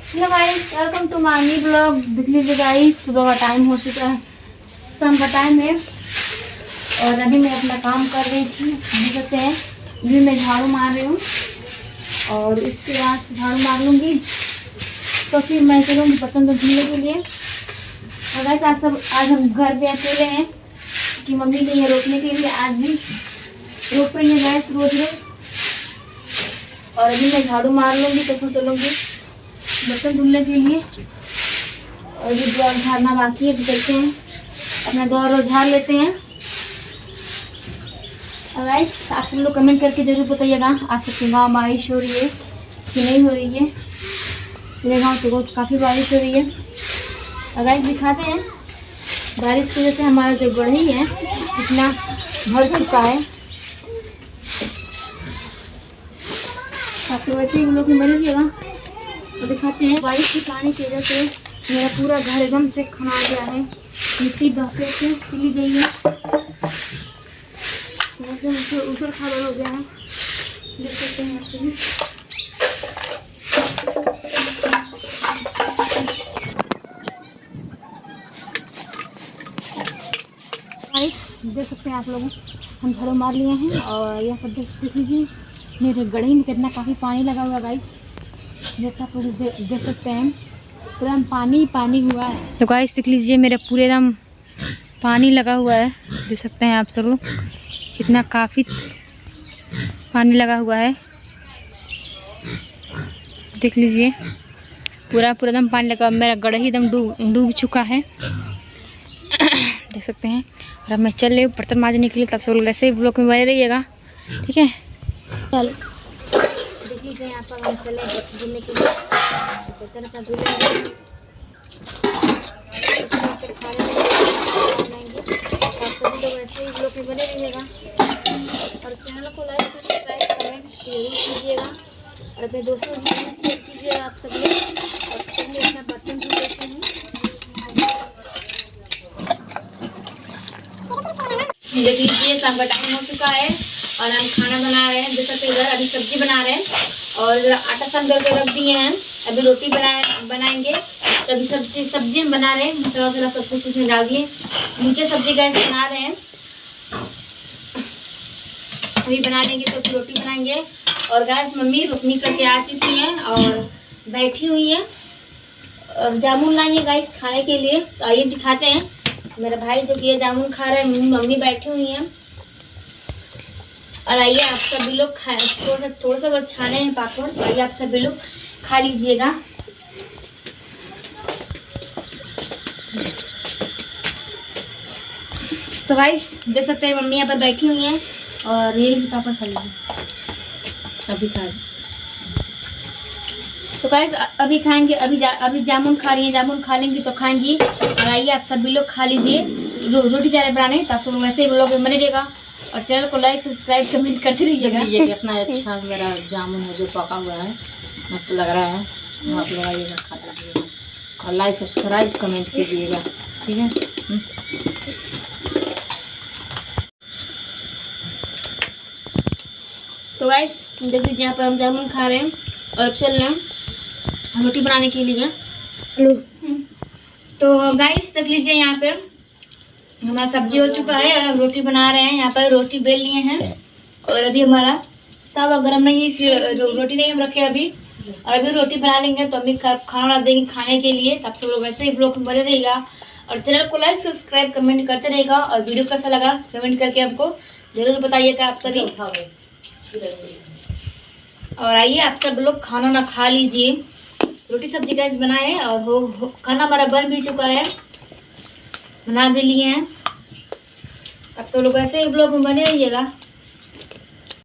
Hello guys, welcome to my new blog. देख लीजिए guys, सुबह का टाइम हो चुका है, शाम का टाइम है और अभी मैं अपना काम कर रही थी। देख सकते हैं अभी मैं झाड़ू मार रही हूँ और इसके बाद से झाड़ू मार लूँगी तो फिर मैं चलूँगी बर्तन धोने के लिए। और गाइस आज हम घर पे अकेले हैं कि मम्मी नहीं है रोकने के लिए, आज भी रोक रही है गैस रोज रोज। और अभी मैं झाड़ू मार लूँगी तो फिर चलूँगी बर्तन धुलने के लिए। और अभी द्वार झाड़ना बाकी है तो चलते हैं अपना द्वार और झाड़ लेते हैं। और गाइस आप सब लोग कमेंट करके ज़रूर बताइएगा आप सबके गाँव बारिश हो रही है कि नहीं हो रही है। मेरे गाँव तो बहुत काफ़ी बारिश हो रही है। और गाइस दिखाते हैं बारिश की वजह से हमारा जो गढ़ी है कितना भर चुका है। आप लोग वैसे ही हम लोग बने रहिएगा तो दिखाते हैं। बारिश के पानी की वजह से मेरा पूरा घर एकदम से खना गया है, मिट्टी बहते से चली गई है, ऊपर खाबर हो गया है, देख सकते हैं आप सभी। देख सकते हैं आप लोग, हम झाड़ू मार लिए हैं और यह सब देख लीजिए मेरे गढ़ी में कितना काफ़ी पानी लगा हुआ है गाइस। जैसा आप लोग देख सकते हैं पूरा पानी पानी हुआ है। तो गाइस देख लीजिए मेरा पूरे एकदम पानी लगा हुआ है, देख सकते हैं आप सब लोग कितना काफ़ी पानी लगा हुआ है। देख लीजिए पूरा एकदम पानी लगा, मेरा गढ़ी एकदम डूब चुका है देख सकते हैं। और अब मैं चल रही हूँ बर्तन मांजने के लिए, तब सब लोग ऐसे ही ब्लॉग में बने रहिएगा, ठीक है। देख लीजिए यहाँ पर हम चले बर्तन धुलने के लिए, बर्तन का धुलेंगे सभी लोग ऐसे ही ब्लॉग में बने रहिएगा और चैनल को लाइक सब्सक्राइब कमेंट जरूर कीजिएगा और अपने दोस्तों को शेयर कीजिएगा आप सब लोग। और चलिए अपना बर्तन धुल लेते हैं। देख लीजिए शाम का टाइम हो चुका है और हम खाना बना रहे हैं। जैसा कि इधर अभी सब्जी बना रहे हैं और इधर आटा सान करके रख दिए हैं, अभी रोटी बनाएंगे। तो अभी सब्जी हम बना रहे हैं, मसाला वसाला सब कुछ इसमें डाल दिए, नीचे सब्जी गैस बना रहे हैं, अभी बना लेंगे तो फिर रोटी बनाएंगे। और गैस मम्मी रोकनी करके आ चुकी हैं और बैठी हुई है और जामुन लाई है गैस खाने के लिए। तो आइए दिखाते हैं, मेरा भाई जो कि ये जामुन खा रहा है, मम्मी बैठी हुई हैं। और आइए आप सभी लोग खाए, थोड़ा सा बस छाने हैं पापड़, आइए आप सभी लोग खा लीजिएगा। तो गाइस देख सकते हैं मम्मी यहाँ पर बैठी हुई हैं और ये लीजिए पापड़ खा लीजिए, अभी खा। तो गाइस अभी खाएंगे, अभी जामुन खा रही हैं, जामुन खा लेंगी तो खाएंगी। और आइए आप सभी लोग खा लीजिए। रोटी चाय बनाने तो आप सब लोग वैसे ही लोग बने रहेगा और चैनल को लाइक सब्सक्राइब कमेंट करते रहिएगा। लीजिए कितना अच्छा मेरा जामुन है जो पका हुआ है, मस्त लग रहा है। आप लोग आइएगा खा लीजिएगा और लाइक सब्सक्राइब कमेंट कीजिएगा, ठीक है। तो गाइस देख लीजिए यहाँ पर हम जामुन खा रहे हैं और अब चल रहे हैं रोटी बनाने के लिए। तो गाइस देख लीजिए यहाँ पे हमारा सब्जी हो चुका है और हम रोटी बना रहे हैं। यहाँ पर रोटी बेल लिए हैं और अभी हमारा तवा गर्म नहीं है इसलिए रोटी नहीं हम रखे अभी, और अभी रोटी बना लेंगे तो अभी खाना रख देंगे खाने के लिए। आप सब लोग ऐसे ही ब्लॉग में बने रहेगा और चैनल को लाइक सब्सक्राइब कमेंट करते रहेगा और वीडियो कैसा लगा कमेंट करके हमको जरूर बताइएगा आप सभी। और आइए आप सब लोग खाना ना खा लीजिए, रोटी सब्जी गैस बनाए और खाना हमारा बन भी चुका है, बना भी लिए हैं। आप सब लोग ऐसे ही ब्लॉग में बने रहिएगा।